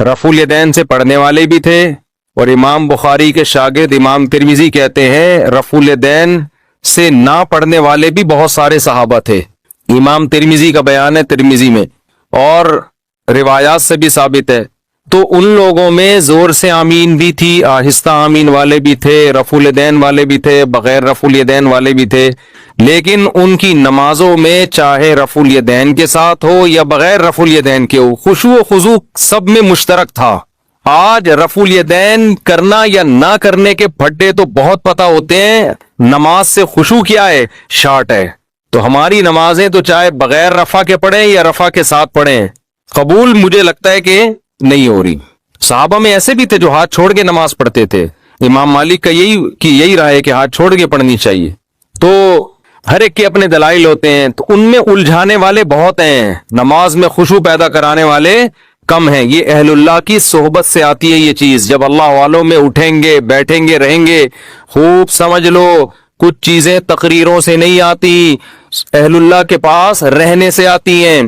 رفع الیدین سے پڑھنے والے بھی تھے، اور امام بخاری کے شاگرد امام ترمذی کہتے ہیں رفع الیدین سے نہ پڑھنے والے بھی بہت سارے صحابہ تھے۔ امام ترمذی کا بیان ہے ترمذی میں، اور روایات سے بھی ثابت ہے۔ تو ان لوگوں میں زور سے آمین بھی تھی، آہستہ آمین والے بھی تھے، رفع الیدین والے بھی تھے، بغیر رفع الیدین والے بھی تھے، لیکن ان کی نمازوں میں چاہے رفع الیدین کے ساتھ ہو یا بغیر رفع الیدین کے ہو، خشوع و خضوع سب میں مشترک تھا۔ آج رفع الیدین کرنا یا نہ کرنے کے پھڈے تو بہت پتہ ہوتے ہیں، نماز سے خشوع کیا ہے؟ شارٹ ہے۔ تو ہماری نمازیں تو چاہے بغیر رفع کے پڑھیں یا رفع کے ساتھ پڑھیں، قبول مجھے لگتا ہے کہ نہیں ہو رہی۔ صحابہ میں ایسے بھی تھے جو ہاتھ چھوڑ کے نماز پڑھتے تھے، امام مالک کا یہی رائے ہے کہ ہاتھ چھوڑ کے پڑھنی چاہیے۔ تو ہر ایک کے اپنے دلائل ہوتے ہیں، تو ان میں الجھانے والے بہت ہیں، نماز میں خشوع پیدا کرانے والے کم ہیں۔ یہ اہل اللہ کی صحبت سے آتی ہے یہ چیز، جب اللہ والوں میں اٹھیں گے بیٹھیں گے رہیں گے، خوب سمجھ لو کچھ چیزیں تقریروں سے نہیں آتی، اہل اللہ کے پاس رہنے سے آتی ہیں۔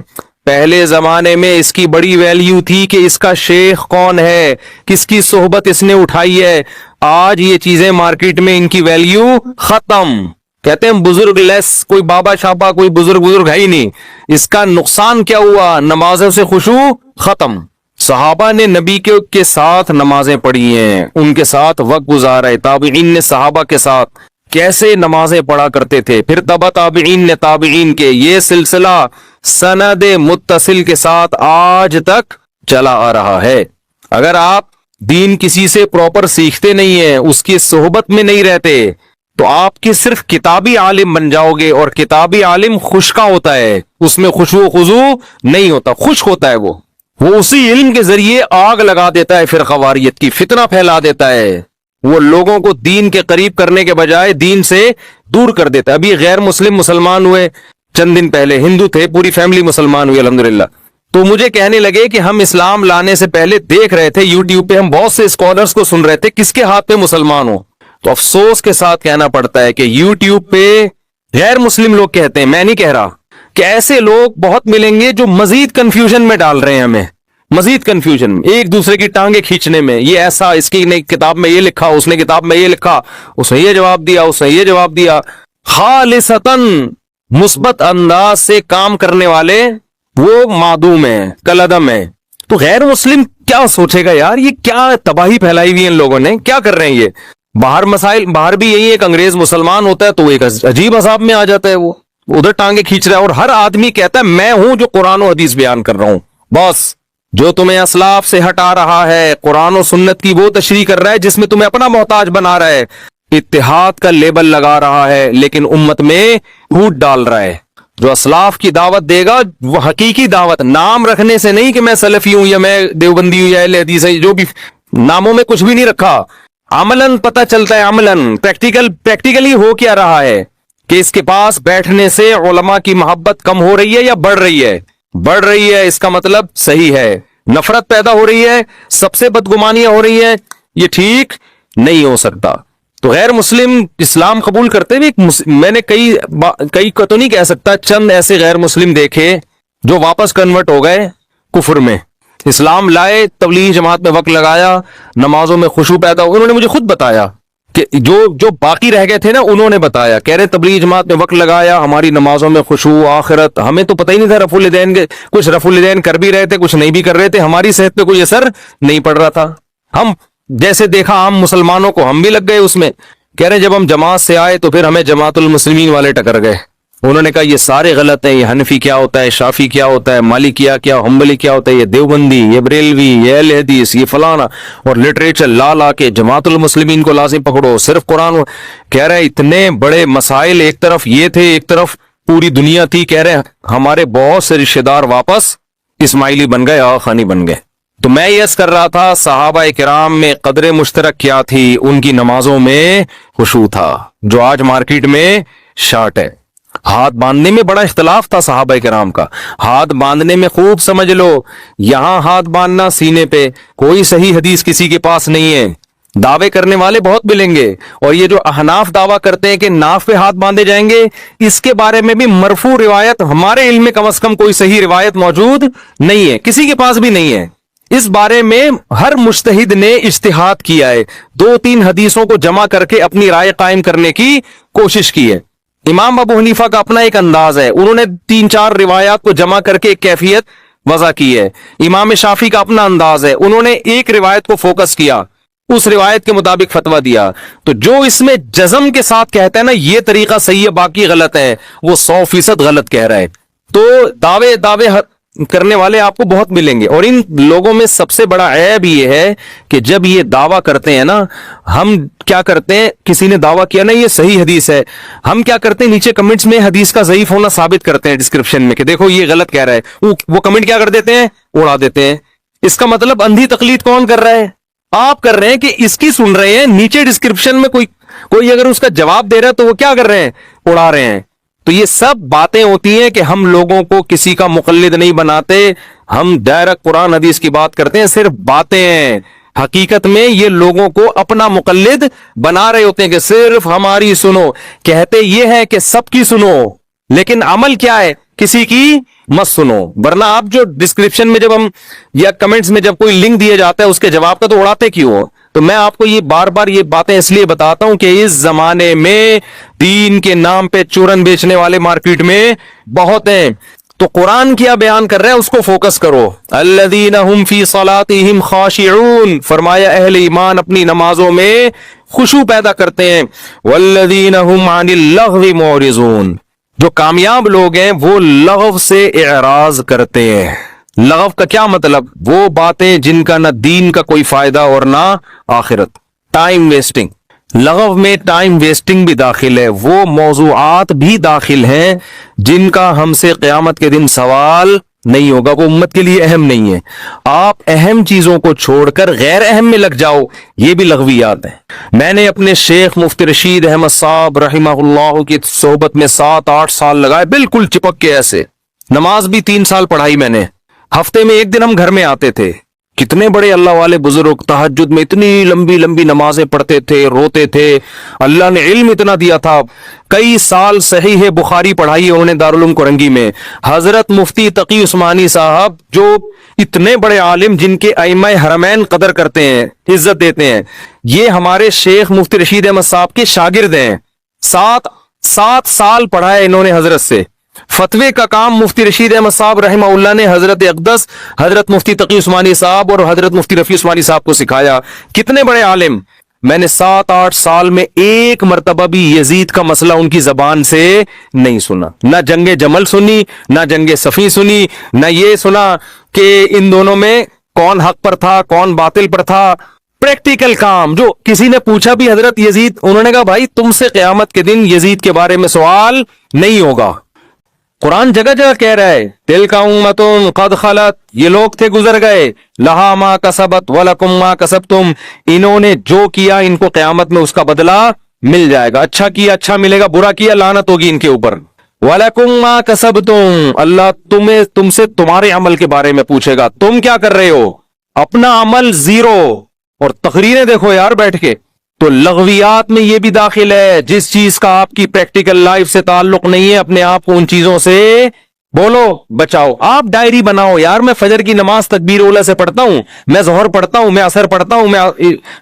پہلے زمانے میں اس کی بڑی ویلیو تھی کہ اس کا شیخ کون ہے، کس کی صحبت اس نے اٹھائی ہے۔ آج یہ چیزیں مارکیٹ میں ان کی ویلیو ختم، کہتے ہیں بزرگ لیس، کوئی بابا شابا کوئی بزرگ ہے ہی نہیں۔ اس کا نقصان کیا ہوا؟ نمازوں سے خشوع ختم۔ صحابہ نے نبی کے ساتھ نمازیں پڑھی ہیں، ان کے ساتھ وقت گزارا ہے، تابعین نے صحابہ کے ساتھ کیسے نمازیں پڑھا کرتے تھے، پھر تبع تابعین نے تابعین کے، یہ سلسلہ سند متصل کے ساتھ آج تک چلا آ رہا ہے۔ اگر آپ دین کسی سے پراپر سیکھتے نہیں ہیں، اس کی صحبت میں نہیں رہتے، تو آپ کی صرف کتابی عالم بن جاؤ گے، اور کتابی عالم خشکا ہوتا ہے، اس میں خشوع و خضوع نہیں ہوتا، خشک ہوتا ہے۔ وہ اسی علم کے ذریعے آگ لگا دیتا ہے فرقہ واریت کی، فتنہ پھیلا دیتا ہے، وہ لوگوں کو دین کے قریب کرنے کے بجائے دین سے دور کر دیتا ہے۔ ابھی غیر مسلم مسلمان ہوئے چند دن پہلے، ہندو تھے، پوری فیملی مسلمان ہوئی الحمدللہ، تو مجھے کہنے لگے کہ ہم اسلام لانے سے پہلے دیکھ رہے تھے یوٹیوب پہ، ہم بہت سے اسکالرز کو سن رہے تھے کس کے ہاتھ پہ مسلمان ہو، تو افسوس کے ساتھ کہنا پڑتا ہے کہ یوٹیوب پہ غیر مسلم لوگ کہتے ہیں، میں نہیں کہہ رہا، کہ ایسے لوگ بہت ملیں گے جو مزید کنفیوژن میں ڈال رہے ہیں ہمیں، مزید کنفیوژن، ایک دوسرے کی ٹانگیں کھینچنے میں، یہ ایسا، اس کی کتاب میں یہ لکھا، اس نے کتاب میں یہ لکھا، اس نے یہ جواب دیا، اس نے یہ جواب دیا، خالصتاً مثبت انداز سے کام کرنے والے وہ معدوم ہیں، کالعدم ہیں۔ تو غیر مسلم کیا سوچے گا یار، یہ کیا تباہی پھیلائی ہوئی ان لوگوں نے، کیا کر رہے ہیں یہ؟ باہر مسائل، باہر بھی یہی ایک انگریز مسلمان ہوتا ہے تو ایک عجیب عذاب میں آ جاتا ہے، وہ ادھر ٹانگیں کھینچ رہا ہے، اور ہر آدمی کہتا ہے میں ہوں جو قرآن و حدیث بیان کر رہا ہوں، بس جو تمہیں اسلاف سے ہٹا رہا ہے، قرآن و سنت کی وہ تشریح کر رہا ہے جس میں تمہیں اپنا محتاج بنا رہا ہے، اتحاد کا لیبل لگا رہا ہے، لیکن امت میں پھوٹ ڈال رہا ہے۔ جو اسلاف کی دعوت دے گا وہ حقیقی دعوت، نام رکھنے سے نہیں کہ میں سلفی ہوں یا میں دیوبندی ہوں یا اہل حدیث ہے، جو بھی ناموں میں کچھ بھی نہیں رکھا، عملاً پتہ چلتا ہے، عملاً پریکٹیکلی ہو کیا رہا ہے کہ اس کے پاس بیٹھنے سے علماء کی محبت کم ہو رہی ہے یا بڑھ رہی ہے؟ بڑھ رہی ہے، اس کا مطلب صحیح ہے، نفرت پیدا ہو رہی ہے، سب سے بدگمانیاں ہو رہی ہیں، یہ ٹھیک نہیں ہو سکتا۔ تو غیر مسلم اسلام قبول کرتے ہوئے میں نے کئی کو تو نہیں کہہ سکتا، چند ایسے غیر مسلم دیکھے جو واپس کنورٹ ہو گئے کفر میں، اسلام لائے، تبلیغ جماعت میں وقت لگایا، نمازوں میں خشوع پیدا ہو، انہوں نے مجھے خود بتایا کہ جو باقی رہ گئے تھے نا، انہوں نے بتایا، کہہ رہے تبلیغ جماعت میں وقت لگایا، ہماری نمازوں میں خشوع، آخرت، ہمیں تو پتہ ہی نہیں تھا رفع الیدین کے، کچھ رفع الیدین کر بھی رہے تھے، کچھ نہیں بھی کر رہے تھے، ہماری صحت پہ کوئی اثر نہیں پڑ رہا تھا، ہم جیسے دیکھا عام مسلمانوں کو ہم بھی لگ گئے اس میں۔ کہہ رہے جب ہم جماعت سے آئے تو پھر ہمیں جماعت المسلمین والے ٹکر گئے، انہوں نے کہا یہ سارے غلط ہیں، یہ حنفی کیا ہوتا ہے، شافی کیا ہوتا ہے، مالکیہ کیا، حنبلی کیا ہوتا ہے، یہ دیوبندی، یہ بریلوی، یہ اہل حدیث، یہ فلانا، اور لٹریچر لا کے جماعت المسلمین کو لازم پکڑو، صرف قرآن۔ کہہ رہے اتنے بڑے مسائل، ایک طرف یہ تھے، ایک طرف پوری دنیا تھی، کہہ رہے ہمارے بہت سے رشتہ دار واپس اسماعیلی بن گئے، آغا خانی بن گئے۔ تو میں یس کر رہا تھا صحابہ کرام میں قدر مشترک کیا تھی، ان کی نمازوں میں خشوع تھا، جو آج مارکیٹ میں شارٹ ہے۔ ہاتھ باندھنے میں بڑا اختلاف تھا صحابہ کرام کا، ہاتھ باندھنے میں خوب سمجھ لو، یہاں ہاتھ باندھنا سینے پہ، کوئی صحیح حدیث کسی کے پاس نہیں ہے، دعوے کرنے والے بہت ملیں گے، اور یہ جو احناف دعویٰ کرتے ہیں کہ ناف پہ ہاتھ باندھے جائیں گے، اس کے بارے میں بھی مرفوع روایت ہمارے علم میں کم از کم کوئی صحیح روایت موجود نہیں ہے، کسی کے پاس بھی نہیں ہے، اس بارے میں ہر مجتہد نے اجتہاد کیا ہے، 2-3 حدیثوں کو جمع کر کے اپنی رائے قائم کرنے کی کوشش کی ہے۔ امام ابو حنیفہ کا اپنا ایک انداز ہے، انہوں نے 3-4 روایات کو جمع کر کے ایک کیفیت وضع کی ہے۔ امام شافعی کا اپنا انداز ہے، انہوں نے ایک روایت کو فوکس کیا، اس روایت کے مطابق فتویٰ دیا۔ تو جو اس میں جزم کے ساتھ کہتا ہے نا یہ طریقہ صحیح ہے باقی غلط ہے، وہ 100% غلط کہہ رہا ہے۔ تو دعوے کرنے والے آپ کو بہت ملیں گے، اور ان لوگوں میں سب سے بڑا عیب یہ ہے کہ جب یہ دعویٰ کرتے ہیں نا، ہم کیا کرتے ہیں، کسی نے دعویٰ کیا نا یہ صحیح حدیث ہے، ہم کیا کرتے ہیں نیچے کمنٹس میں حدیث کا ضعیف ہونا ثابت کرتے ہیں ڈسکرپشن میں کہ دیکھو یہ غلط کہہ رہا ہے، وہ کمنٹ کیا کر دیتے ہیں، اڑا دیتے ہیں۔ اس کا مطلب اندھی تقلید کون کر رہا ہے؟ آپ کر رہے ہیں کہ اس کی سن رہے ہیں، نیچے ڈسکرپشن میں کوئی اگر اس کا جواب دے رہا ہے تو وہ کیا کر رہے ہیں، اڑا رہے ہیں۔ تو یہ سب باتیں ہوتی ہیں کہ ہم لوگوں کو کسی کا مقلد نہیں بناتے، ہم ڈائریکٹ قرآن حدیث کی بات کرتے ہیں، صرف باتیں ہیں، حقیقت میں یہ لوگوں کو اپنا مقلد بنا رہے ہوتے ہیں کہ صرف ہماری سنو۔ کہتے یہ ہے کہ سب کی سنو، لیکن عمل کیا ہے، کسی کی مت سنو۔ ورنہ آپ جو ڈسکرپشن میں جب ہم یا کمنٹس میں جب کوئی لنک دیا جاتا ہے اس کے جواب کا تو اڑاتے کیوں ہو؟ تو میں آپ کو یہ بار بار یہ باتیں اس لیے بتاتا ہوں کہ اس زمانے میں دین کے نام پہ چورن بیچنے والے مارکیٹ میں بہت ہیں۔ تو قرآن کیا بیان کر رہا ہے اس کو فوکس کرو۔ الذین هم فی صلاتہم خاشعون، فرمایا اہل ایمان اپنی نمازوں میں خشوع پیدا کرتے ہیں۔ والذین هم عن اللغو معرضون، جو کامیاب لوگ ہیں وہ لغو سے اعراض کرتے ہیں۔ لغو کا کیا مطلب؟ وہ باتیں جن کا نہ دین کا کوئی فائدہ اور نہ آخرت، ٹائم ویسٹنگ۔ لغو میں ٹائم ویسٹنگ بھی داخل ہے، وہ موضوعات بھی داخل ہیں جن کا ہم سے قیامت کے دن سوال نہیں ہوگا، وہ امت کے لیے اہم نہیں ہے۔ آپ اہم چیزوں کو چھوڑ کر غیر اہم میں لگ جاؤ، یہ بھی لغویات ہیں۔ میں نے اپنے شیخ مفتی رشید احمد صاحب رحمہ اللہ کی صحبت میں 7-8 سال لگائے، بالکل چپک کے ایسے۔ نماز بھی 3 سال پڑھائی میں نے، ہفتے میں 1 دن ہم گھر میں آتے تھے۔ کتنے بڑے اللہ والے بزرگ تہجد میں اتنی لمبی لمبی نمازیں پڑھتے تھے، روتے تھے، اللہ نے علم اتنا دیا تھا۔ کئی سال صحیح بخاری پڑھائی انہوں نے دارالعلوم کورنگی میں۔ حضرت مفتی تقی عثمانی صاحب جو اتنے بڑے عالم جن کے ائمہ حرمین قدر کرتے ہیں، عزت دیتے ہیں، یہ ہمارے شیخ مفتی رشید احمد صاحب کے شاگرد ہیں۔ 7 سال پڑھا ہے انہوں نے حضرت سے۔ فتوے کا کام مفتی رشید احمد صاحب رحمہ اللہ نے حضرت اقدس، حضرت مفتی تقی عثمانی صاحب اور حضرت مفتی رفیع عثمانی صاحب کو سکھایا۔ کتنے بڑے عالم! میں نے 7-8 سال میں ایک مرتبہ بھی یزید کا مسئلہ ان کی زبان سے نہیں سنا، نہ جنگ جمل سنی، نہ جنگ صفین سنی، نہ یہ سنا کہ ان دونوں میں کون حق پر تھا کون باطل پر تھا۔ پریکٹیکل کام۔ جو کسی نے پوچھا بھی حضرت یزید، انہوں نے کہا بھائی تم سے قیامت کے دن یزید کے بارے میں سوال نہیں ہوگا۔ قرآن جگہ جگہ کہہ رہا ہے تلک امۃ قد خلت، یہ لوگ تھے گزر گئے، لہا ما کسبت ولکم ما کسبتم، انہوں نے جو کیا ان کو قیامت میں اس کا بدلہ مل جائے گا۔ اچھا کیا اچھا ملے گا، برا کیا لعنت ہوگی ان کے اوپر۔ وَلَكُمْ مَا كَسَبْتُمْ، اللہ تم سے تمہارے عمل کے بارے میں پوچھے گا، تم کیا کر رہے ہو؟ اپنا عمل زیرو، اور تقریریں دیکھو یار بیٹھ کے۔ تو لغویات میں یہ بھی داخل ہے، جس چیز کا آپ کی پریکٹیکل لائف سے تعلق نہیں ہے اپنے آپ کو ان چیزوں سے بولو، بچاؤ۔ آپ ڈائری بناؤ یار، میں فجر کی نماز تکبیر اولا سے پڑھتا ہوں، میں ظہر پڑھتا ہوں، میں عصر پڑھتا ہوں، میں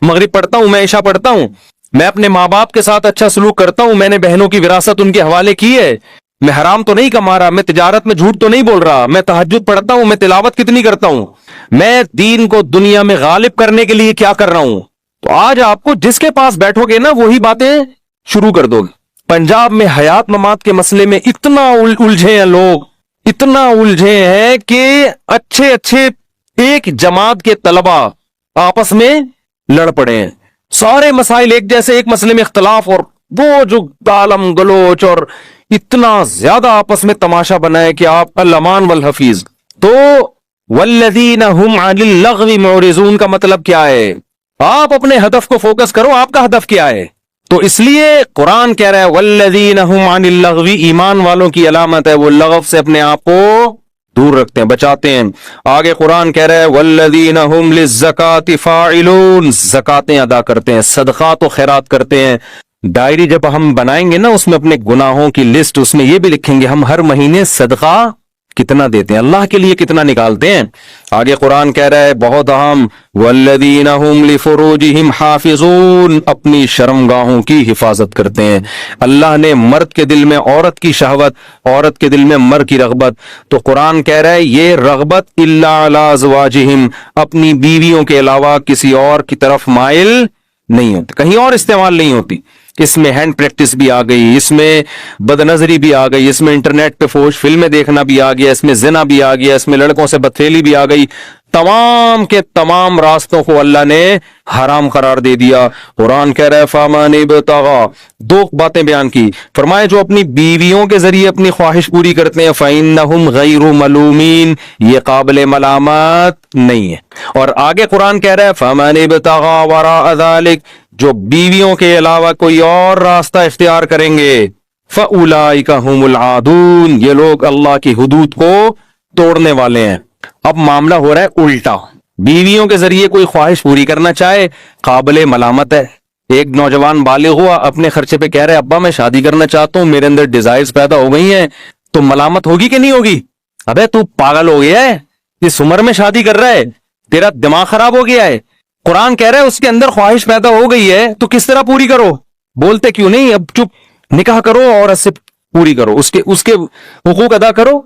مغرب پڑھتا ہوں، میں عشاء پڑھتا ہوں، میں اپنے ماں باپ کے ساتھ اچھا سلوک کرتا ہوں، میں نے بہنوں کی وراثت ان کے حوالے کی ہے، میں حرام تو نہیں کما رہا، میں تجارت میں جھوٹ تو نہیں بول رہا، میں تہجد پڑھتا ہوں، میں تلاوت کتنی کرتا ہوں، میں دین کو دنیا میں غالب کرنے کے لیے کیا کر رہا ہوں۔ تو آج آپ کو جس کے پاس بیٹھو گے نا وہی باتیں شروع کر دو گے۔ پنجاب میں حیات ممات کے مسئلے میں اتنا الجھے ہیں لوگ، اتنا الجھے ہیں کہ اچھے ایک جماعت کے طلبہ آپس میں لڑ پڑے ہیں، سارے مسائل ایک جیسے، ایک مسئلے میں اختلاف، اور وہ جو گالم گلوچ اور اتنا زیادہ آپس میں تماشا بنا ہے کہ آپ الامان والحفیظ۔ تو والذین هم عن اللغو معرضون کا مطلب کیا ہے؟ آپ اپنے ہدف کو فوکس کرو، آپ کا ہدف کیا ہے؟ تو اس لیے قرآن کہہ رہا ہے والذین هم عن اللغو، ایمان والوں کی علامت ہے وہ لغو سے اپنے آپ کو دور رکھتے ہیں، بچاتے ہیں۔ آگے قرآن کہہ رہا ہے والذین هم للزکاۃ فاعلون، زکاتیں ادا کرتے ہیں، صدقات و خیرات کرتے ہیں۔ ڈائری جب ہم بنائیں گے نا اس میں اپنے گناہوں کی لسٹ، اس میں یہ بھی لکھیں گے ہم ہر مہینے صدقہ کتنا دیتے ہیں, اللہ کے لیے کتنا نکالتے ہیں. آگے قرآن کہہ رہا ہے بہت اہم, والذین هم لفروجہم حافظون, اپنی شرمگاہوں کی حفاظت کرتے ہیں. اللہ نے مرد کے دل میں عورت کی شہوت, عورت کے دل میں مرد کی رغبت, تو قرآن کہہ رہا ہے یہ رغبت الا علی ازواجہم, اپنی بیویوں کے علاوہ کسی اور کی طرف مائل نہیں ہوتی, کہیں اور استعمال نہیں ہوتی. اس میں ہینڈ پریکٹس بھی آ گئی, اس میں بد نظری بھی آ گئی, اس میں انٹرنیٹ پہ فحش فلمیں دیکھنا بھی آ گیا, اس میں زنا بھی آ گیا, اس میں لڑکوں سے بدفعلی بھی آ گئی. تمام کے تمام راستوں کو اللہ نے حرام قرار دے دیا. قرآن کہہ رہا ہے فَمَنِ ابْتَغَىٰ, دو باتیں بیان کی, فرمائے جو اپنی بیویوں کے ذریعے اپنی خواہش پوری کرتے ہیں فَإِنَّهُمْ غَيْرُ مَلُومِينَ, یہ قابل ملامت نہیں ہے. اور آگے قرآن کہہ رہا ہے فَمَنِ ابْتَغَىٰ وَرَاءَ ذَلِكَ, جو بیویوں کے علاوہ کوئی اور راستہ اختیار کریں گے فَأُولَٰئِكَ هُمُ الْعَادُونَ, یہ لوگ اللہ کی حدود کو توڑنے والے ہیں. اب معاملہ ہو رہا ہے الٹا, بیویوں کے ذریعے کوئی خواہش پوری کرنا چاہے قابل ملامت ہے. ایک نوجوان بالغ ہوا, اپنے خرچے پہ کہہ رہے ابا میں شادی کرنا چاہتا ہوں, میرے اندر ڈیزائرز پیدا ہو گئی ہیں, تو ملامت ہوگی کہ نہیں ہوگی؟ ابے تو پاگل ہو گیا ہے, اس عمر میں شادی کر رہا ہے, تیرا دماغ خراب ہو گیا ہے. قرآن کہہ رہا ہے اس کے اندر خواہش پیدا ہو گئی ہے تو کس طرح پوری کرو؟ بولتے کیوں نہیں؟ اب چپ, نکاح کرو اور اس سے پوری کرو, اس کے حقوق ادا کرو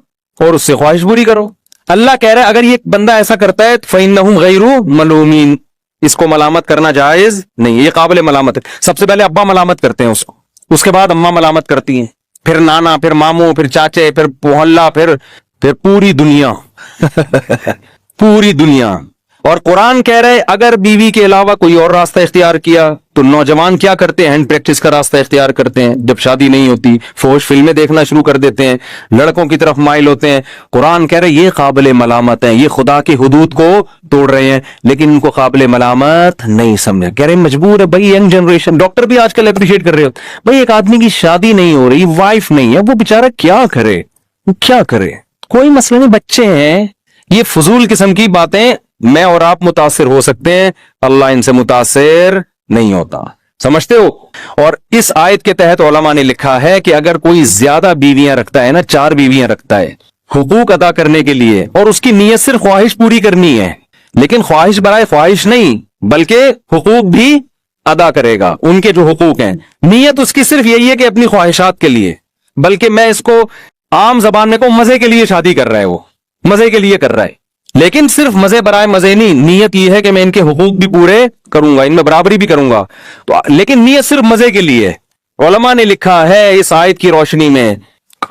اور اس سے خواہش پوری کرو. اللہ کہہ رہا ہے اگر یہ بندہ ایسا کرتا ہے فَإِنَّهُمْ غَيْرُ مَلُومِينَ, اس کو ملامت کرنا جائز نہیں, یہ قابل ملامت ہے. سب سے پہلے ابا ملامت کرتے ہیں اس کو, اس کے بعد اماں ملامت کرتی ہیں, پھر نانا, پھر ماموں, پھر چاچے, پھر محلہ, پھر پوری دنیا پوری دنیا. اور قرآن کہہ رہے اگر بیوی کے علاوہ کوئی اور راستہ اختیار کیا تو نوجوان کیا کرتے ہیں؟ ہینڈ پریکٹس کا راستہ اختیار کرتے ہیں. جب شادی نہیں ہوتی فحش فلمیں دیکھنا شروع کر دیتے ہیں, لڑکوں کی طرف مائل ہوتے ہیں. قرآن کہہ رہے یہ قابل ملامت ہیں, یہ خدا کی حدود کو توڑ رہے ہیں, لیکن ان کو قابل ملامت نہیں سمجھا. کہہ رہے مجبور ہے بھائی, ینگ جنریشن, ڈاکٹر بھی آج کل اپریشیٹ کر رہے ہوتے بھائی ایک آدمی کی شادی نہیں ہو رہی, وائف نہیں ہے, وہ بیچارہ کیا کرے, کیا کرے؟ کوئی مسئلہ نہیں, بچے ہیں. یہ فضول قسم کی باتیں, میں اور آپ متاثر ہو سکتے ہیں, اللہ ان سے متاثر نہیں ہوتا, سمجھتے ہو؟ اور اس آیت کے تحت علماء نے لکھا ہے کہ اگر کوئی زیادہ بیویاں رکھتا ہے نا, 4 بیویاں رکھتا ہے حقوق ادا کرنے کے لیے, اور اس کی نیت صرف خواہش پوری کرنی ہے, لیکن خواہش برائے خواہش نہیں بلکہ حقوق بھی ادا کرے گا, ان کے جو حقوق ہیں, نیت اس کی صرف یہی ہے کہ اپنی خواہشات کے لیے, بلکہ میں اس کو عام زبان میں کو مزے کے لیے شادی کر رہا ہے, وہ مزے کے لیے کر رہا ہے, لیکن صرف مزے برائے مزے نہیں, نیت یہ ہے کہ میں ان کے حقوق بھی پورے کروں گا, ان میں برابری بھی کروں گا, تو لیکن نیت صرف مزے کے لیے. علماء نے لکھا ہے اس آیت کی روشنی میں,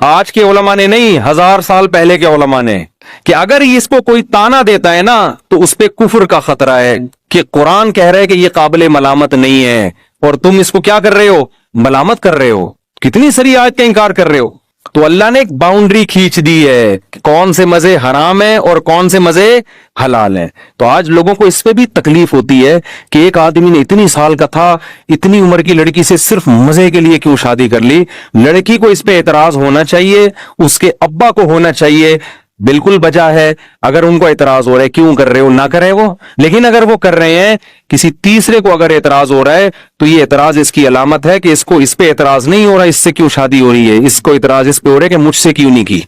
آج کے علماء نے نہیں, 1000 سال پہلے کے علماء نے, کہ اگر اس کو کوئی تانا دیتا ہے نا تو اس پہ کفر کا خطرہ ہے, کہ قرآن کہہ رہے کہ یہ قابل ملامت نہیں ہے اور تم اس کو کیا کر رہے ہو؟ ملامت کر رہے ہو, کتنی ساری آیت کا انکار کر رہے ہو. تو اللہ نے ایک باؤنڈری کھینچ دی ہے کہ کون سے مزے حرام ہیں اور کون سے مزے حلال ہیں. تو آج لوگوں کو اس پہ بھی تکلیف ہوتی ہے کہ ایک آدمی نے اتنی سال کا تھا, اتنی عمر کی لڑکی سے صرف مزے کے لیے کیوں شادی کر لی؟ لڑکی کو اس پہ اعتراض ہونا چاہیے, اس کے ابا کو ہونا چاہیے, بالکل بجا ہے. اگر ان کو اعتراض ہو رہا ہے کیوں کر رہے ہو, نہ کرے وہ, لیکن اگر وہ کر رہے ہیں, کسی تیسرے کو اگر اعتراض ہو رہا ہے تو یہ اعتراض اس کی علامت ہے کہ اس کو اس پہ اعتراض نہیں ہو رہا اس سے کیوں شادی ہو رہی ہے, اس کو اعتراض اس پہ ہو رہا ہے کہ مجھ سے کیوں نہیں کی.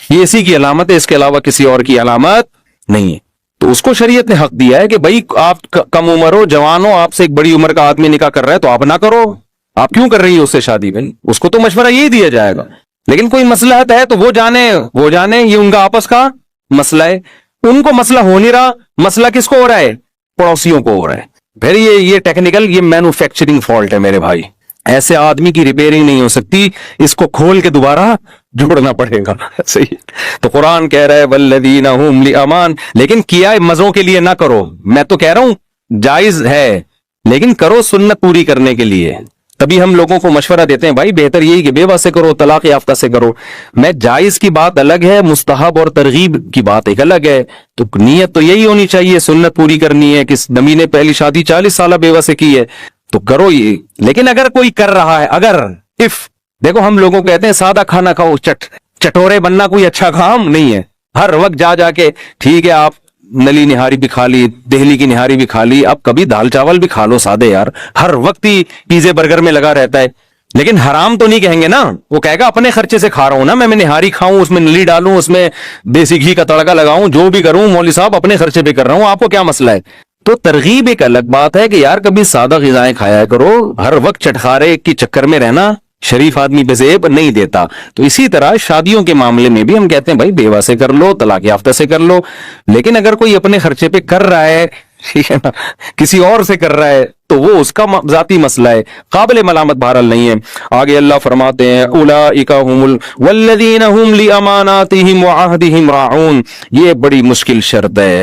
یہ اسی کی علامت ہے, اس کے علاوہ کسی اور کی علامت نہیں ہے. تو اس کو شریعت نے حق دیا ہے کہ بھائی آپ کم عمر ہو, جوان ہو, آپ سے ایک بڑی عمر کا آدمی نکاح کر رہا ہے تو آپ نہ کرو, آپ کیوں کر رہی ہے اس سے شادی؟ بھائی اس کو تو مشورہ یہی دیا جائے گا, لیکن کوئی مصلحت ہے تو وہ جانے, یہ ان کا آپس کا مسئلہ ہے. ان کو مسئلہ ہو نہیں رہا, مسئلہ کس کو ہو رہا ہے؟ پڑوسیوں کو ہو رہا ہے. پھر یہ ٹیکنیکل, یہ مینوفیکچرنگ فالٹ ہے میرے بھائی, ایسے آدمی کی ریپیئرنگ نہیں ہو سکتی, اس کو کھول کے دوبارہ جوڑنا پڑے گا. صحیح. تو قرآن کہہ رہا ہے والذین هم لأمان, لیکن کیا مزوں کے لیے نہ کرو. میں تو کہہ رہا ہوں جائز ہے, لیکن کرو سنت پوری کرنے کے لیے. تبھی ہم لوگوں کو مشورہ دیتے ہیں بھائی بہتر یہی کہ بیوہ سے کرو, طلاق یافتہ سے کرو. میں جائز کی بات الگ ہے, مستحب اور ترغیب کی بات ایک الگ ہے. تو نیت تو یہی ہونی چاہیے, سنت پوری کرنی ہے. کس نبی نے پہلی شادی 40 سالہ بیوہ سے کی ہے تو کرو یہ. لیکن اگر کوئی کر رہا ہے, اگر دیکھو ہم لوگوں کہتے ہیں سادہ کھانا کھاؤ, چٹورے بننا کوئی اچھا کام نہیں ہے. ہر وقت جا کے ٹھیک ہے آپ نلی نہاری بھی کھا لی, دہلی کی نہاری بھی کھا لی, اب کبھی دال چاول بھی کھا لو سادے یار. ہر وقت ہی پیزے برگر میں لگا رہتا ہے. لیکن حرام تو نہیں کہیں گے نا, وہ کہے گا اپنے خرچے سے کھا رہا ہوں نا میں نہاری کھاؤں, اس میں نلی ڈالوں, اس میں دیسی گھی کا تڑکا لگاؤں, جو بھی کروں مولوی صاحب اپنے خرچے پہ کر رہا ہوں, آپ کو کیا مسئلہ ہے؟ تو ترغیب ایک الگ بات ہے کہ یار کبھی سادہ غذائیں کھایا کرو, ہر وقت چٹخارے کی چکر میں رہنا شریف آدمی پہ زیب نہیں دیتا. تو اسی طرح شادیوں کے معاملے میں بھی ہم کہتے ہیں بھائی بیوہ سے کر لو, طلاق یافتہ سے کر لو, لیکن اگر کوئی اپنے خرچے پہ کر رہا ہے, ٹھیک ہے نا, کسی اور سے کر رہا ہے تو وہ اس کا ذاتی مسئلہ ہے, قابل ملامت بہرحال نہیں ہے. آگے اللہ فرماتے ہیں اولئک هم والذین هم لاماناتهم وعهدهم راعون, یہ بڑی مشکل شرط ہے.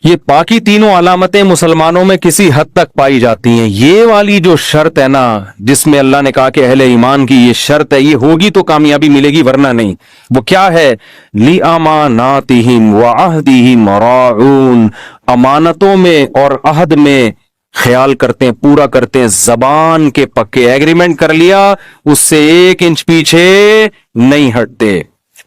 یہ باقی تینوں علامتیں مسلمانوں میں کسی حد تک پائی جاتی ہیں, یہ والی جو شرط ہے نا جس میں اللہ نے کہا کہ اہل ایمان کی یہ شرط ہے, یہ ہوگی تو کامیابی ملے گی ورنہ نہیں. وہ کیا ہے؟ لِأَمَانَاتِهِمْ وَعَهْدِهِمْ رَاعُونَ, امانتوں میں اور عہد میں خیال کرتے ہیں, پورا کرتے ہیں, زبان کے پکے, ایگریمنٹ کر لیا اس سے 1 انچ پیچھے نہیں ہٹتے.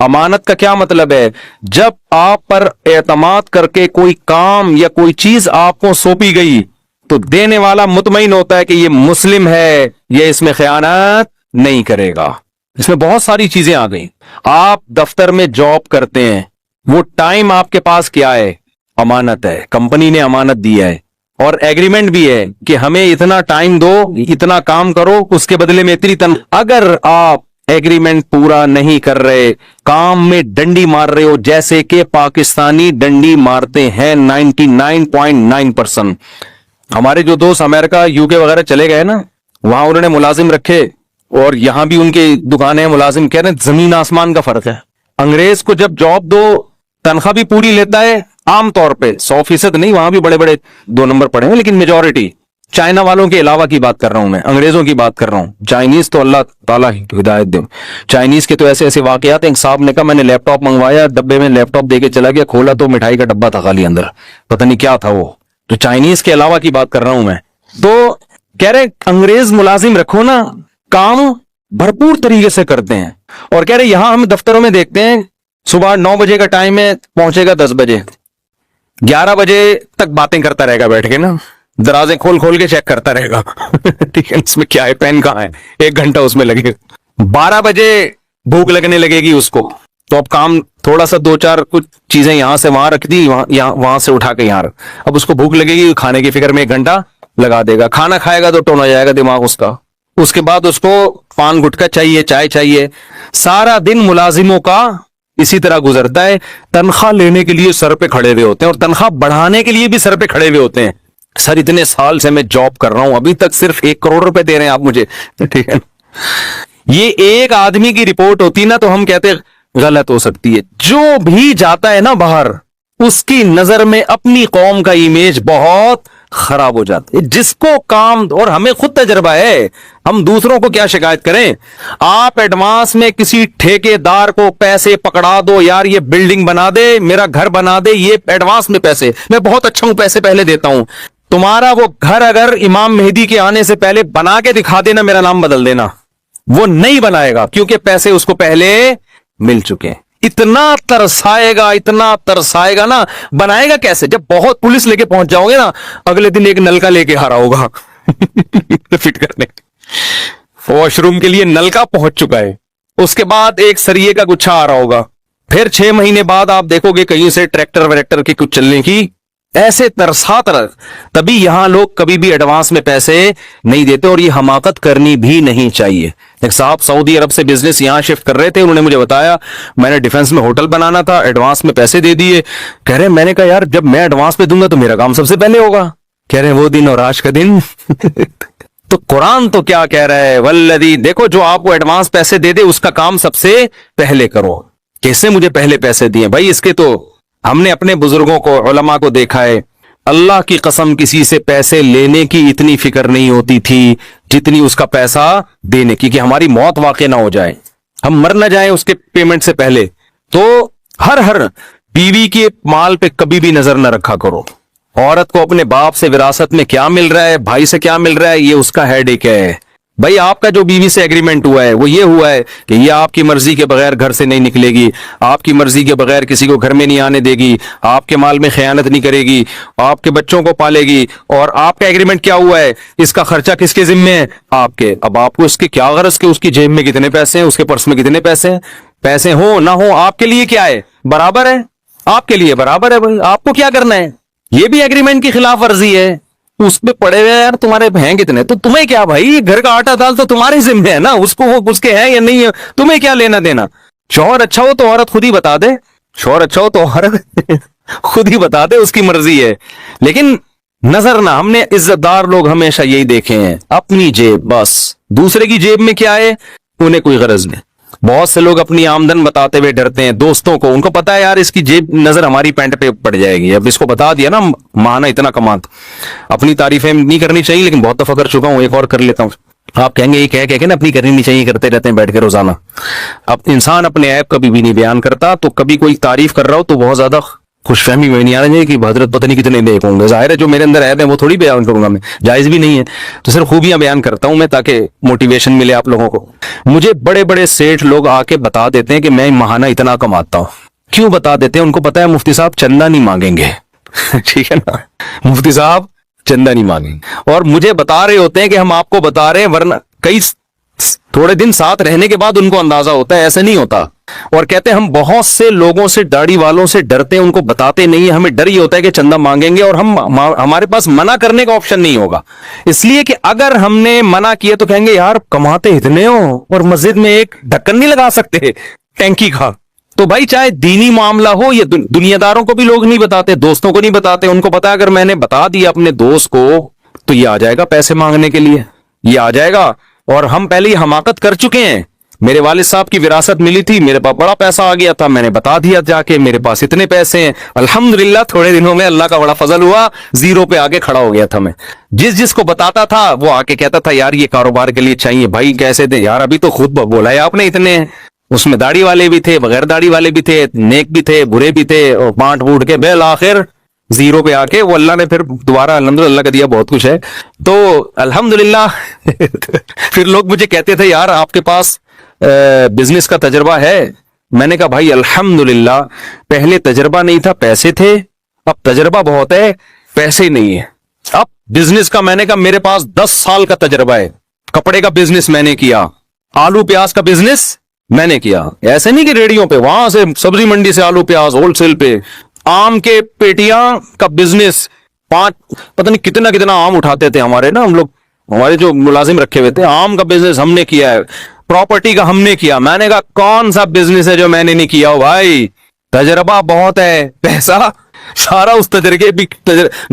امانت کا کیا مطلب ہے؟ جب آپ پر اعتماد کر کے کوئی کام یا کوئی چیز آپ کو سونپی گئی تو دینے والا مطمئن ہوتا ہے کہ یہ مسلم ہے, یہ اس میں خیانت نہیں کرے گا. اس میں بہت ساری چیزیں آ گئی. آپ دفتر میں جاب کرتے ہیں, وہ ٹائم آپ کے پاس کیا ہے؟ امانت ہے, کمپنی نے امانت دیا ہے, اور ایگریمنٹ بھی ہے کہ ہمیں اتنا ٹائم دو, اتنا کام کرو, اس کے بدلے میں اتنی اگر آپ ایگریمنٹ پورا نہیں کر رہے, کام میں ڈنڈی مار رہے ہو, جیسے کہ پاکستانی ڈنڈی مارتے ہیں 99.9%. ہمارے جو دوست امریکہ UK وغیرہ چلے گئے نا, وہاں انہوں نے ملازم رکھے, اور یہاں بھی ان کی دکانیں ملازم, کہہ رہے ہیں زمین آسمان کا فرق ہے. انگریز کو جب جاب دو تنخواہ بھی پوری لیتا ہے, عام طور پہ 100% نہیں, وہاں بھی بڑے بڑے 2 نمبر پڑے ہیں, لیکن میجورٹی چائنا والوں کے علاوہ کی بات کر رہا ہوں میں, انگریزوں کی بات کر رہا ہوں. چائنیز تو اللہ تعالیٰ ہدایت دے, چائنیز کے تو ایسے ایسے واقعات ہیں. ایک صاحب نے کہا میں نے لیپ ٹاپ منگوایا, ڈبے میں لیپ ٹاپ دے کے چلا گیا, کھولا تو مٹھائی کا ڈبہ تھا خالی اندر, پتہ نہیں کیا تھا وہ. تو چائنیز کے علاوہ کی بات کر رہا ہوں میں. تو کہہ رہے انگریز ملازم رکھو نا, کام بھرپور طریقے سے کرتے ہیں. اور کہہ رہے یہاں ہم دفتروں میں دیکھتے ہیں صبح 9 بجے کا ٹائم ہے, پہنچے گا 10 بجے, 11 بجے تک باتیں کرتا رہے گا بیٹھ کے نا, درازیں کھول کھول کے چیک کرتا رہے گا ٹھیک ہے, اس میں کیا ہے, پین کہاں ہے, 1 گھنٹہ اس میں لگے گا. 12 بجے بھوک لگنے لگے گی اس کو, تو اب کام تھوڑا سا 2-4 کچھ چیزیں یہاں سے وہاں رکھ دی, وہاں سے اٹھا کے یہاں رکھ, اب اس کو بھوک لگے گی, کھانے کی فکر میں 1 گھنٹہ لگا دے گا. کھانا کھائے گا تو ٹون ہو جائے گا دماغ اس کا, اس کے بعد اس کو پان گٹکا چاہیے, چائے چاہیے. سارا دن ملازموں کا اسی طرح گزرتا ہے. تنخواہ لینے کے لیے سر پہ کھڑے ہوئے ہوتے ہیں, اور تنخواہ بڑھانے کے لیے بھی سر پہ کھڑے ہوئے ہوتے ہیں. سر اتنے سال سے میں جاب کر رہا ہوں, ابھی تک صرف 1 کروڑ روپے دے رہے ہیں آپ مجھے, ٹھیک ہے. یہ ایک آدمی کی رپورٹ ہوتی نا تو ہم کہتے غلط ہو سکتی ہے. جو بھی جاتا ہے نا باہر, اس کی نظر میں اپنی قوم کا امیج بہت خراب ہو جاتا ہے. جس کو کام, اور ہمیں خود تجربہ ہے, ہم دوسروں کو کیا شکایت کریں. آپ ایڈوانس میں کسی ٹھیکے دار کو پیسے پکڑا دو, یار یہ بلڈنگ بنا دے, میرا گھر بنا دے, یہ ایڈوانس میں پیسے, میں بہت اچھا ہوں, پیسے پہلے دیتا ہوں. تمہارا وہ گھر اگر امام مہدی کے آنے سے پہلے بنا کے دکھا دینا, میرا نام بدل دینا, وہ نہیں بنائے گا, کیونکہ پیسے اس کو پہلے مل چکے ہیں. اتنا ترسائے گا, اتنا ترسائے گا نا, بنائے گا کیسے؟ جب بہت پولیس لے کے پہنچ جاؤ گے نا, اگلے دن ایک نلکا لے کے ہارا ہوگا فٹ کرنے, واش روم کے لیے نلکا پہنچ چکا ہے, اس کے بعد ایک سریے کا گچھا آ رہا ہوگا, پھر 6 مہینے بعد آپ دیکھو گے کہیں سے ٹریکٹر وریکٹر کی کچھ چلنے کی, ایسے ترسات رہ. تبھی یہاں لوگ کبھی بھی ایڈوانس میں پیسے نہیں دیتے, اور یہ حماقت کرنی بھی نہیں چاہیے. ایک صاحب سعودی عرب سے بزنس یہاں شفٹ کر رہے تھے, انہوں نے مجھے بتایا میں نے ڈیفنس میں ہوٹل بنانا تھا, ایڈوانس میں پیسے دے دیے. کہہ رہے میں نے کہا یار جب میں ایڈوانس میں دوں گا تو میرا کام سب سے پہلے ہوگا. کہہ رہے وہ دن اور آج کا دن تو قرآن تو کیا کہہ رہا ہے, والذی, دیکھو جو آپ کو ایڈوانس پیسے دے دے اس کا کام سب سے پہلے کرو. کیسے مجھے پہلے پیسے دیے بھائی؟ اس کے تو ہم نے اپنے بزرگوں کو, علماء کو دیکھا ہے, اللہ کی قسم کسی سے پیسے لینے کی اتنی فکر نہیں ہوتی تھی جتنی اس کا پیسہ دینے کی, کہ ہماری موت واقع نہ ہو جائے, ہم مر نہ جائیں اس کے پیمنٹ سے پہلے. تو ہر بیوی کے مال پہ کبھی بھی نظر نہ رکھا کرو. عورت کو اپنے باپ سے وراثت میں کیا مل رہا ہے, بھائی سے کیا مل رہا ہے, یہ اس کا ہیڈ ایک ہے. بھائی آپ کا جو بیوی سے ایگریمنٹ ہوا ہے وہ یہ ہوا ہے کہ یہ آپ کی مرضی کے بغیر گھر سے نہیں نکلے گی، آپ کی مرضی کے بغیر کسی کو گھر میں نہیں آنے دے گی، آپ کے مال میں خیانت نہیں کرے گی، آپ کے بچوں کو پالے گی، اور آپ کا ایگریمنٹ کیا ہوا ہے، اس کا خرچہ کس کے ذمے ہے؟ آپ کے۔ اب آپ کو اس کے کیا غرض کہ اس کی جیب میں کتنے پیسے ہیں، اس کے پرس میں کتنے پیسے ہیں؟ پیسے ہوں نہ ہوں آپ کے لیے کیا ہے؟ برابر ہے، آپ کے لیے برابر ہے بھائی، آپ کو کیا کرنا ہے؟ یہ بھی ایگریمنٹ کی خلاف ورزی ہے۔ اس پہ پڑے ہوئے یار تمہارے ہیں کتنے، تو تمہیں کیا بھائی، گھر کا آٹا دال تو تمہارے ذمہ ہے نا، اس کو وہ اس کے ہیں یا نہیں ہے، تمہیں کیا لینا دینا؟ شوہر اچھا ہو تو عورت خود ہی بتا دے، شوہر اچھا ہو تو عورت خود ہی بتا دے، اس کی مرضی ہے۔ لیکن نظر نہ، ہم نے عزت دار لوگ ہمیشہ یہی دیکھے ہیں، اپنی جیب، بس دوسرے کی جیب میں کیا ہے انہیں کوئی غرض نہیں۔ بہت سے لوگ اپنی آمدن بتاتے ہوئے ڈرتے ہیں دوستوں کو، ان کو پتا ہے یار اس کی جیب نظر ہماری پینٹ پہ پڑ جائے گی، اب اس کو بتا دیا نا مانا اتنا کمات۔ اپنی تعریفیں نہیں کرنی چاہیے لیکن بہت دفعہ کر چکا ہوں، ایک اور کر لیتا ہوں۔ آپ کہیں گے یہ کہہ کے نا اپنی کرنی نہیں چاہیے، کرتے رہتے ہیں بیٹھ کے روزانہ۔ اب انسان اپنے عیب کبھی بھی نہیں بیان کرتا، تو کبھی کوئی تعریف کر رہا ہو تو بہت زیادہ خوش فہمی میں نہیں آنا چاہیے کہ حضرت پتہ نہیں کتنے نیک ہوں گے، ظاہر ہے جو میرے اندر عیب ہے وہ تھوڑی بیان کروں گا میں، جائز بھی نہیں ہے، تو صرف خوبیاں بیان کرتا ہوں میں تاکہ موٹیویشن ملے آپ لوگوں کو۔ مجھے بڑے بڑے سیٹھ لوگ آ کے بتا دیتے ہیں کہ میں ماہانہ اتنا کماتا ہوں۔ کیوں بتا دیتے ہیں؟ ان کو پتا ہے مفتی صاحب چندہ نہیں مانگیں گے ٹھیک ہے نا، مفتی صاحب چندہ نہیں مانگیں گے، اور مجھے بتا رہے ہوتے ہیں کہ ہم آپ کو بتا رہے ہیں، ورنہ کئی تھوڑے دن ساتھ رہنے کے بعد ان کو اندازہ ہوتا ہے ایسے نہیں ہوتا، اور کہتے ہیں ہم بہت سے لوگوں سے، داڑھی والوں سے ڈرتے ہیں، ان کو بتاتے نہیں ہیں، ہمیں ڈر یہ ہوتا ہے کہ چندہ مانگیں گے اور ہمارے پاس منع کرنے کا آپشن نہیں ہوگا، اس لیے کہ اگر ہم نے منع کیا تو کہیں گے یار کماتے اتنے ہو اور مسجد میں ایک ڈھکن نہیں لگا سکتے ٹینکی کا۔ تو بھائی چاہے دینی معاملہ ہو یا دنیا داروں کو بھی لوگ نہیں بتاتے، دوستوں کو نہیں بتاتے، ان کو پتا ہے اگر میں نے بتا دیا اپنے دوست کو تو یہ آ جائے گا پیسے مانگنے کے لیے، یہ آ جائے گا، اور ہم پہلے یہ حماقت کر چکے ہیں۔ میرے والد صاحب کی وراثت ملی تھی، میرے پاس بڑا پیسہ آ گیا تھا، میں نے بتا دیا جا کے میرے پاس اتنے پیسے ہیں، الحمدللہ تھوڑے دنوں میں اللہ کا بڑا فضل ہوا، زیرو پہ آگے کھڑا ہو گیا تھا میں۔ جس کو بتاتا تھا وہ آ کے کہتا تھا یار یہ کاروبار کے لیے چاہیے، بھائی کیسے دیں یار، ابھی تو خود بولا ہے آپ نے اتنے ہیں۔ اس میں داڑھی والے بھی تھے، بغیر داڑھی والے بھی تھے، نیک بھی تھے، برے بھی تھے، اور بانٹ بوٹ کے بالآخر زیرو پہ آ کے وہ اللہ نے پھر دوبارہ الحمدللہ اللہ کا دیا بہت کچھ ہے تو الحمدللہ پھر لوگ مجھے کہتے تھے یار آپ کے پاس بزنس کا تجربہ ہے؟ میں نے کہا بھائی الحمدللہ پہلے تجربہ نہیں تھا، پیسے تھے، اب تجربہ بہت ہے، پیسے نہیں ہے۔ اب بزنس کا میں نے کہا میرے پاس 10 سال کا تجربہ ہے، کپڑے کا بزنس میں نے کیا، آلو پیاز کا بزنس میں نے کیا، ایسے نہیں کہ ریڑیوں پہ، وہاں سے سبزی منڈی سے آلو پیاز ہول سیل پہ، آم کے پیٹیاں کا بزنس، پتہ نہیں کتنا کتنا آم اٹھاتے تھے ہمارے نا، ہم لوگ ہمارے جو ملازم رکھے ہوئے تھے، آم کا بزنس ہم نے کیا ہے، پراپرٹی کا ہم نے کیا۔ میں نے کہا کون سا بزنس ہے جو میں نے نہیں کیا ہو بھائی، تجربہ بہت ہے، پیسہ سارا اس تجربے بھی،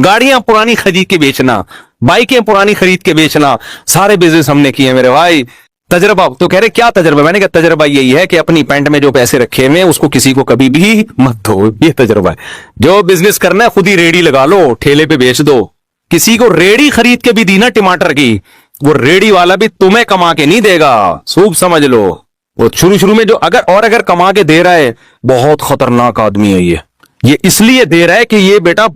گاڑیاں پرانی خرید کے بیچنا، بائکیں پرانی خرید کے بیچنا، سارے بزنس ہم نے کیے میرے بھائی۔ تجربہ تو کہہ رہے کیا تجربہ؟ میں نے کہا تجربہ یہی ہے کہ اپنی پینٹ میں جو پیسے رکھے ہوئے اس کو کسی کو کبھی بھی مت دو، یہ تجربہ ہے۔ جو بزنس کرنا ہے خود ہی ریڑی لگا لو، ٹھیلے پہ بیچ دو، کسی کو ریڑی خرید کے بھی دی نا ٹماٹر کی، وہ ریڑی والا بھی تمہیں کما کے نہیں دے گا، خوب سمجھ لو۔ وہ شروع میں جو اگر کما کے دے رہا ہے، بہت خطرناک آدمی ہے یہ اس لیے دے رہا ہے کہ یہ بیٹا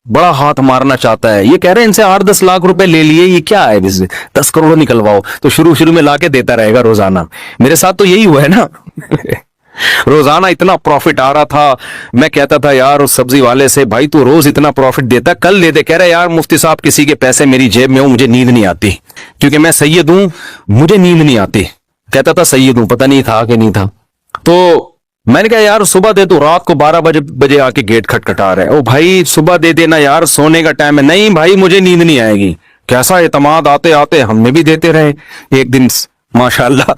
بڑا ہاتھ مارنا چاہتا ہے۔ یہ کہہ رہے ہیں ان سے 8-10 لاکھ روپے لے لیے، یہ کیا ہے 10 کروڑ نکلواؤ، تو شروع میں لا کے دیتا رہے گا روزانہ۔ میرے ساتھ تو یہی ہوا ہے نا روزانہ اتنا پروفٹ آ رہا تھا، میں کہتا تھا یار اس سبزی والے سے بھائی تو روز اتنا پروفٹ دیتا، کل دے دے۔ کہہ رہے یار مفتی صاحب کسی کے پیسے میری جیب میں ہوں مجھے نیند نہیں آتی، کیونکہ میں سید ہوں مجھے نیند نہیں آتی۔ کہتا تھا سید ہوں، پتہ نہیں تھا کہ نہیں تھا۔ تو میں نے کہا یار صبح دے تو، رات کو 12 بجے آ کے گیٹ کھٹکھٹا رہے، او بھائی صبح دے دینا یار، سونے کا ٹائم ہے۔ نہیں بھائی مجھے نیند نہیں آئے گی۔ کیسا اعتماد، آتے آتے ہم نے بھی دیتے رہے ایک دن ماشاءاللہ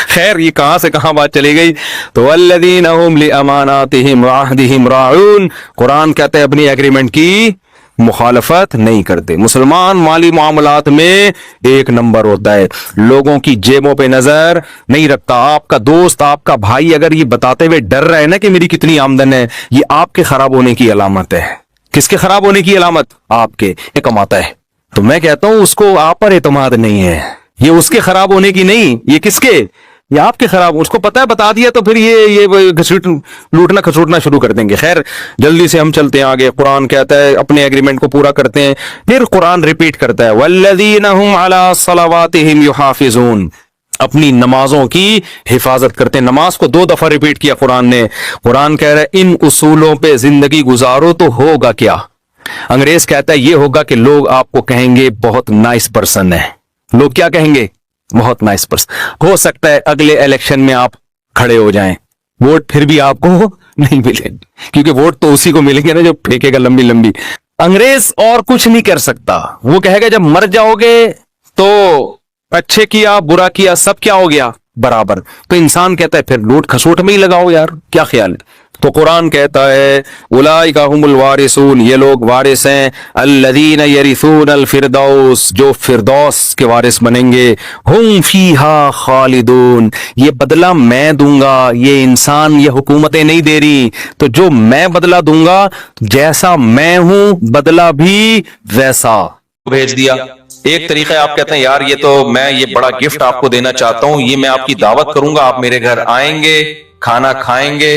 خیر یہ کہاں سے کہاں بات چلی گئی۔ تو والذین هم لاماناتهم وعهدهم راعون، قرآن کہتے ہیں اپنی ایگریمنٹ کی مخالفت نہیں کرتے۔ مسلمان مالی معاملات میں ایک نمبر ہوتا ہے، لوگوں کی جیبوں پہ نظر نہیں رکھتا۔ آپ کا دوست، آپ کا بھائی اگر یہ بتاتے ہوئے ڈر رہا ہے نا کہ میری کتنی آمدن ہے، یہ آپ کے خراب ہونے کی علامت ہے۔ کس کے خراب ہونے کی علامت؟ آپ کے، یہ کماتا ہے۔ تو میں کہتا ہوں اس کو آپ پر اعتماد نہیں ہے، یہ اس کے خراب ہونے کی نہیں، یہ کس کے؟ یہ آپ کے خراب، اس کو پتہ ہے بتا دیا تو پھر یہ لوٹنا کھسوٹنا شروع کر دیں گے. خیر جلدی سے ہم چلتے ہیں آگے. قرآن کہتا ہے اپنے ایگریمنٹ کو پورا کرتے ہیں. پھر قرآن ریپیٹ کرتا ہے والذین هم علی صلواتہم یحافظون، اپنی نمازوں کی حفاظت کرتے ہیں. نماز کو 2 دفعہ ریپیٹ کیا قرآن نے. قرآن کہہ رہا ہے ان اصولوں پہ زندگی گزارو تو ہوگا کیا؟ انگریز کہتا ہے یہ ہوگا کہ لوگ آپ کو کہیں گے بہت نائس پرسن ہے. لوگ کیا کہیں گے؟ بہت نائس پرسن. ہو سکتا ہے اگلے الیکشن میں آپ کھڑے ہو جائیں، ووٹ پھر بھی آپ کو نہیں ملے، کیونکہ ووٹ تو اسی کو ملیں گے نا جو پھینکے گا لمبی لمبی. انگریز اور کچھ نہیں کر سکتا. وہ کہے گا جب مر جاؤ گے تو اچھے کیا برا کیا سب کیا ہو گیا برابر. تو انسان کہتا ہے پھر لوٹ کھسوٹ میں ہی لگاؤ یار، کیا خیال ہے؟ تو قرآن کہتا ہے اولئک هم الوارثون، یہ لوگ وارث ہیں. الذین یرثون الفردوس، جو فردوس کے وارث بنیں گے. ہم فیہا خالدون، یہ بدلہ میں دوں گا. یہ انسان یہ حکومتیں نہیں دے رہی، تو جو میں بدلہ دوں گا جیسا میں ہوں بدلہ بھی ویسا بھیج دیا. ایک طریقہ آپ کہتے ہیں یار یہ تو میں یہ بڑا گفٹ آپ کو دینا چاہتا ہوں، یہ میں آپ کی دعوت کروں گا، آپ میرے گھر آئیں گے، کھانا کھائیں گے،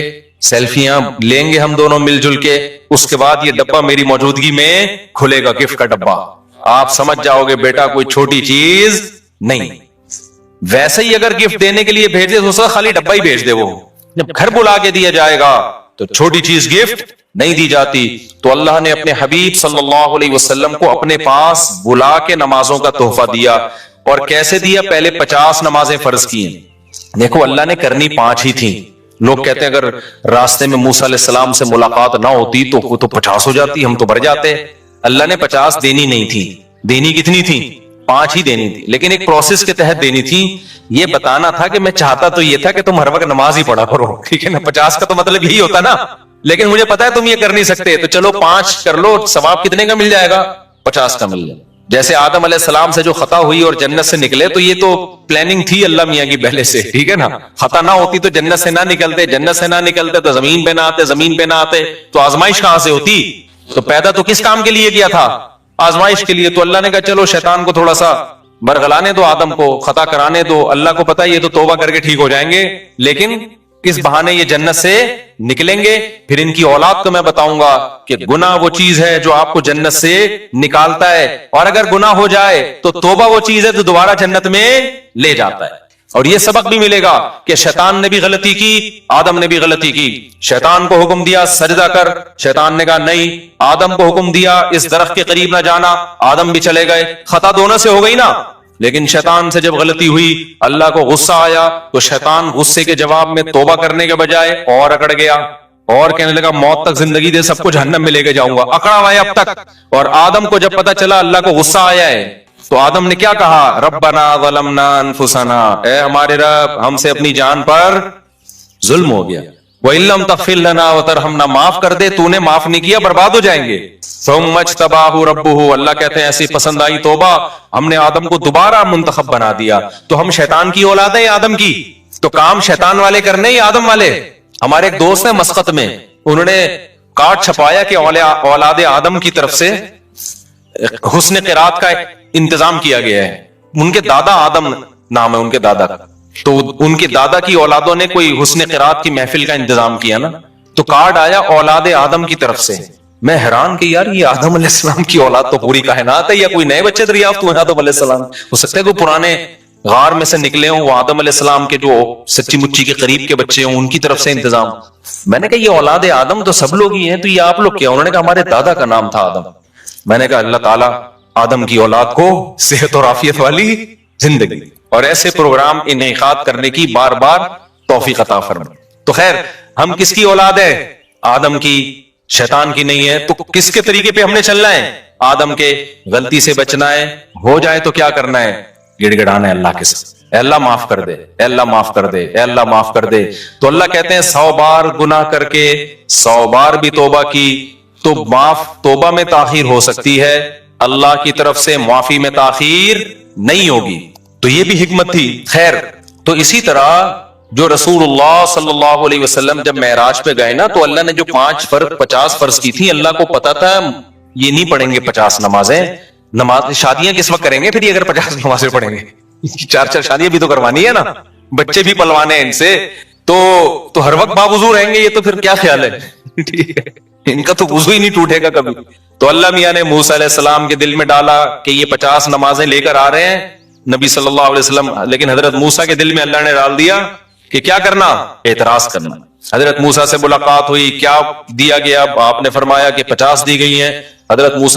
سیلفیاں لیں گے ہم دونوں مل جل کے، اس کے بعد یہ ڈبہ میری موجودگی میں کھلے گا، گفٹ کا ڈبہ. آپ سمجھ جاؤ گے بیٹا کوئی چھوٹی چیز نہیں. ویسے ہی اگر گفٹ دینے کے لیے بھیجے تو خالی ڈبہ ہی بھیج دے. وہ جب گھر بلا کے دیا جائے گا تو چھوٹی چیز گفٹ نہیں دی جاتی. تو اللہ نے اپنے حبیب صلی اللہ علیہ وسلم کو اپنے پاس بلا کے نمازوں کا تحفہ دیا. اور کیسے دیا؟ پہلے 50 نمازیں فرض کی ہیں. دیکھو اللہ نے کرنی 5 ہی تھیں. لوگ کہتے ہیں اگر راستے میں موسیٰ علیہ السلام سے ملاقات نہ ہوتی تو وہ تو 50 ہو جاتی، ہم تو بڑھ جاتے. اللہ نے 50 دینی نہیں تھی. دینی کتنی تھی؟ 5 ہی دینی تھی، لیکن ایک پروسیس کے تحت دینی تھی. یہ بتانا تھا کہ میں چاہتا تو یہ تھا کہ تم ہر وقت نماز ہی پڑھا کرو، ٹھیک ہے نا. 50 کا تو مطلب یہی ہوتا نا، لیکن مجھے پتا ہے تم یہ کر نہیں سکتے، تو چلو 5 کر لو. ثواب کتنے کا مل جائے گا؟ 50 کا مل جائے. جیسے آدم علیہ السلام سے جو خطا ہوئی اور جنت سے نکلے، تو یہ تو پلاننگ تھی اللہ میاں کی پہلے سے، ٹھیک ہے نا. خطا نہ ہوتی تو جنت سے نہ نکلتے، جنت سے نہ نکلتے تو زمین پہ نہ آتے، زمین پہ نہ آتے تو آزمائش کہاں سے ہوتی؟ تو پیدا تو کس کام کے لیے کیا تھا؟ آزمائش کے لیے. تو اللہ نے کہا چلو شیطان کو تھوڑا سا برگلانے دو، آدم کو خطا کرانے دو. اللہ کو پتا یہ تو توبہ کر کے ٹھیک ہو جائیں گے، لیکن کس بہانے یہ جنت سے نکلیں گے. پھر ان کی اولاد کو میں بتاؤں گا کہ گناہ وہ چیز ہے جو آپ کو جنت سے نکالتا ہے، اور اگر گناہ ہو جائے تو توبہ وہ چیز ہے جو دوبارہ جنت میں لے جاتا ہے. اور یہ سبق بھی ملے گا کہ شیطان نے بھی غلطی کی، آدم نے بھی غلطی کی. شیطان کو حکم دیا سجدہ کر، شیطان نے کہا نہیں. آدم کو حکم دیا اس درخت کے قریب نہ جانا، آدم بھی چلے گئے. خطا دونوں سے ہو گئی نا. لیکن شیطان سے جب غلطی ہوئی، اللہ کو غصہ آیا، تو شیطان غصے کے جواب میں توبہ کرنے کے بجائے اور اکڑ گیا اور کہنے لگا موت تک زندگی دے، سب کو جہنم میں لے کے جاؤں گا. اکڑا ہوا ہے اب تک. اور آدم کو جب پتا چلا اللہ کو غصہ آیا ہے، تو آدم نے کیا کہا؟ ربنا ظلمنا انفسنا، اے ہمارے رب ہم سے اپنی جان پر ظلم ہو گیا. وَإِن لَّمْ تَغْفِرْ لَنَا وَتَرْحَمْنَا، معاف کر دے، تو نے معاف نہیں کیا برباد ہو جائیں گے. ثُمَّ اجْتَبَاهُ رَبُّهُ، اللہ کہتے ہیں ایسی پسند آئی توبہ، ہم نے آدم کو دوبارہ منتخب بنا دیا. تو ہم شیطان کی اولاد ہیں یا آدم کی؟ تو کام شیطان والے کرنے یا آدم والے؟ ہمارے ایک دوست ہیں مسقط میں، انہوں نے کارڈ چھپایا کہ اولاد آدم کی طرف سے حسن قرات کا انتظام کیا گیا ہے. ان کے دادا آدم نام ہے ان کے دادا کا، تو ان کے دادا کی اولادوں نے کوئی حسن قرات کی محفل کا انتظام کیا نا، تو کارڈ آیا اولاد آدم کی طرف سے. میں حیران کہ یار یہ آدم علیہ السلام کی اولاد تو پوری کائنات ہے، یا کوئی نئے بچے دریافت ہوئے آدم علیہ السلام؟ ہو سکتا ہے کوئی پرانے غار میں سے نکلے ہوں، وہ آدم علیہ السلام کے جو سچی مچی کے قریب کے بچے ہوں، ان کی طرف سے انتظام. میں نے کہا یہ اولاد آدم تو سب لوگ ہی ہیں، تو یہ آپ لوگ کیا؟ انہوں نے کہا ہمارے دادا کا نام تھا آدم. میں نے کہا اللہ تعالیٰ آدم کی اولاد کو صحت اور عافیت والی زندگی اور ایسے پروگرام انعقاد کرنے کی بار بار توفیق عطا فرمائے. تو خیر ہم کس کی اولاد ہے؟ آدم کی، شیطان کی نہیں ہے. تو کس کے طریقے پہ ہم نے چلنا ہے؟ آدم کے. غلطی سے بچنا ہے، ہو جائے تو کیا کرنا ہے؟ گڑ گڑانا ہے اللہ کے ساتھ، اے اللہ معاف کر دے، اے اللہ معاف کر دے، اے اللہ معاف کر دے. تو اللہ کہتے ہیں 100 بار گناہ کر کے 100 بار بھی توبہ کی تو معاف، توبہ میں تاخیر ہو سکتی ہے، اللہ کی طرف سے معافی میں تاخیر نہیں ہوگی. تو یہ بھی حکمت تھی. خیر تو اسی طرح جو رسول اللہ صلی اللہ علیہ وسلم جب معراج پہ گئے نا، تو اللہ نے جو 50 فرض کی تھی، اللہ کو پتا تھا یہ نہیں پڑھیں گے 50 نمازیں. شادیاں کس وقت کریں گے پھر یہ اگر 50 نمازیں پڑھیں گے؟ 4 شادیاں بھی تو کروانی ہے نا. بچے بھی پلوانے ہیں ان سے، تو ہر وقت باوضو رہیں گے، یہ تو پھر کیا خیال ہے؟ ٹھیک ہے، ان کا تو وضو ہی نہیں ٹوٹے گا کبھی۔ تو اللہ میاں نے موسیٰ علیہ السلام کے دل میں ڈالا کہ یہ 50 نمازیں لے کر آ رہے ہیں نبی صلی اللہ علیہ وسلم، لیکن حضرت موسیٰ کے دل میں اللہ نے ڈال دیا کہ کیا کرنا؟ اعتراض کرنا۔ حضرت موسیٰ سے ملاقات ہوئی، کیا دیا گیا؟ آپ نے فرمایا کہ 50 دی گئی ہیں۔ حضرت موسیٰ